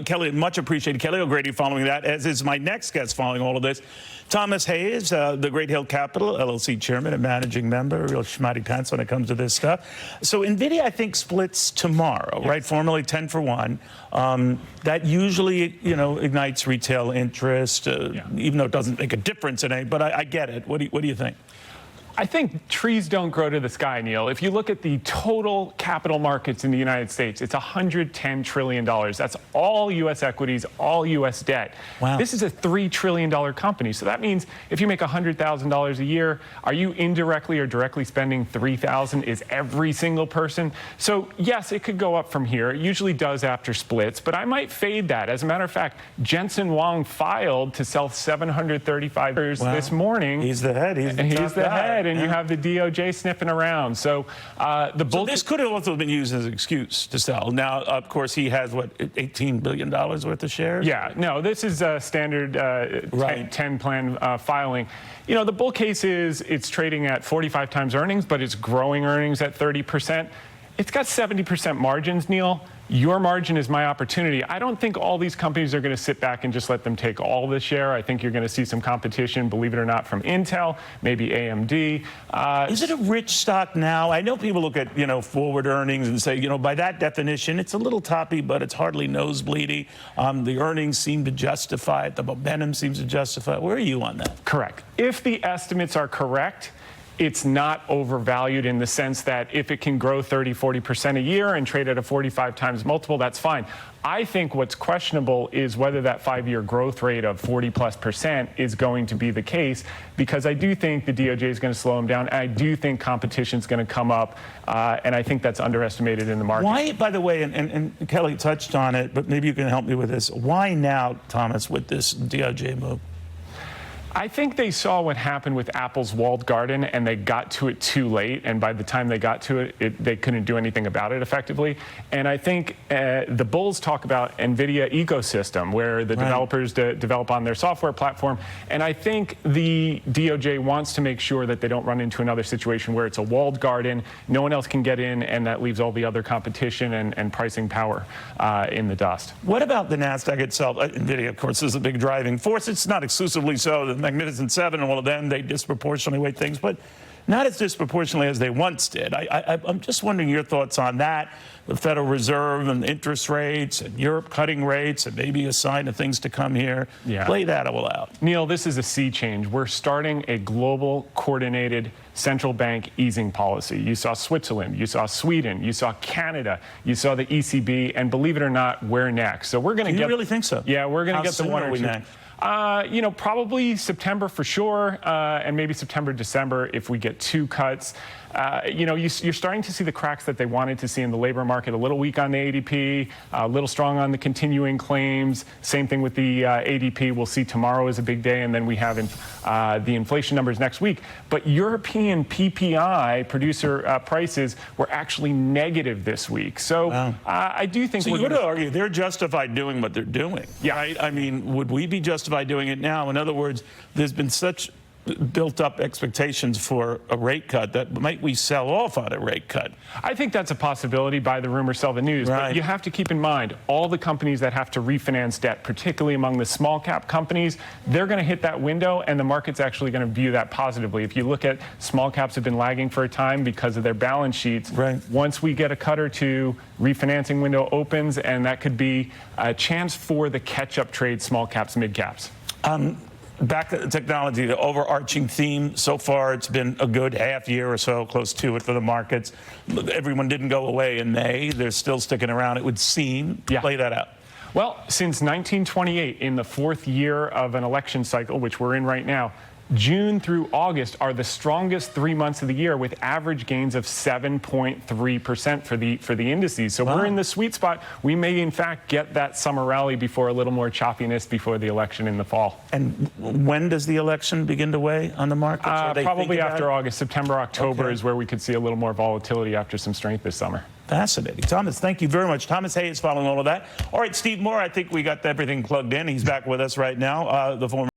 Kelly, much appreciated. Kelly O'Grady following that, as is my next guest following all of this. Thomas Hayes, the Great Hill Capital, LLC chairman and managing member, real schmatty pants when it comes to this stuff. So NVIDIA, I think, splits tomorrow, right? Formally 10 for 1. That usually, ignites retail interest, even though it doesn't make a difference in it. But I get it. What do you think? I think trees don't grow to the sky, Neil. If you look at the total capital markets in the United States, it's $110 trillion. That's all U.S. equities, all U.S. debt. Wow. This is a $3 trillion company. So that means if you make $100,000 a year, are you indirectly or directly spending $3,000? Is every single person? So yes, it could go up from here. It usually does after splits, but I might fade that. As a matter of fact, Jensen Huang filed to sell 735 this morning. He's the head. He's the head. And you have the DOJ sniffing around. So so this could have also been used as an excuse to sell. Now, of course, he has, what, $18 billion worth of shares? Yeah, no, this is a standard 10 plan filing. The bull case is it's trading at 45 times earnings, but it's growing earnings at 30%. It's got 70% margins, Neil. Your margin is my opportunity. I don't think all these companies are going to sit back and just let them take all the share. I think you're going to see some competition, believe it or not, from Intel, maybe AMD. Is it a rich stock now? I know people look at, forward earnings and say, by that definition, it's a little toppy, but it's hardly nosebleedy. The earnings seem to justify it. The momentum seems to justify it. Where are you on that? Correct. If the estimates are correct, it's not overvalued in the sense that if it can grow 30–40% a year and trade at a 45 times multiple, that's fine. I think what's questionable is whether that 5-year growth rate of 40+% is going to be the case, because I do think the DOJ is going to slow them down. And I do think competition is going to come up, and I think that's underestimated in the market. Why, by the way, and Kelly touched on it, but maybe you can help me with this. Why now, Thomas, with this DOJ move? I think they saw what happened with Apple's walled garden, and they got to it too late. And by the time they got to it, they couldn't do anything about it effectively. And I think the bulls talk about NVIDIA ecosystem, where the developers develop on their software platform. And I think the DOJ wants to make sure that they don't run into another situation where it's a walled garden, no one else can get in, and that leaves all the other competition and pricing power in the dust. What about the NASDAQ itself? NVIDIA, of course, is a big driving force. It's not exclusively so. The Magnificent Seven and all of them, they disproportionately weight things, but not as disproportionately as they once did. I'm just wondering your thoughts on that, the Federal Reserve and interest rates and Europe cutting rates and maybe a sign of things to come here. Yeah. Play that all out. Neil, this is a sea change. We're starting a global coordinated central bank easing policy. You saw Switzerland, you saw Sweden, you saw Canada, you saw the ECB, and believe it or not, we're next. So we're going to get... You really think so? Yeah, we're going to get the one or two. Next? Probably September for sure, and maybe September, December if we get 2 cuts. You're starting to see the cracks that they wanted to see in the labor market. A little weak on the ADP, a little strong on the continuing claims. Same thing with the ADP. We'll see tomorrow is a big day, and then we have the inflation numbers next week. But European PPI, producer prices, were actually negative this week. So wow. I do think... So you would argue they're justified doing what they're doing. Yeah. Right? I mean, would we be justified doing it now? In other words, there's been such built up expectations for a rate cut that might we sell off on a rate cut? I think that's a possibility. Buy the rumor, sell the news. Right. But you have to keep in mind all the companies that have to refinance debt, particularly among the small cap companies, they're going to hit that window, and the market's actually going to view that positively. If you look at small caps have been lagging for a time because of their balance sheets. Right. Once we get a cut or two, refinancing window opens, and that could be a chance for the catch-up trade, small caps, mid caps. Back to technology, the overarching theme so far, it's been a good half year or so, close to it for the markets. Everyone didn't go away in May. They're still sticking around, it would seem. Yeah. Play that out. Well, since 1928, in the 4th year of an election cycle, which we're in right now, June through August are the strongest 3 months of the year, with average gains of 7.3% for the indices. So we're in the sweet spot. We may, in fact, get that summer rally before a little more choppiness before the election in the fall. And when does the election begin to weigh on the market? Probably after August. September, October is where we could see a little more volatility after some strength this summer. Fascinating. Thomas, thank you very much. Thomas Hayes following all of that. All right, Steve Moore, I think we got everything plugged in. He's back with us right now. The former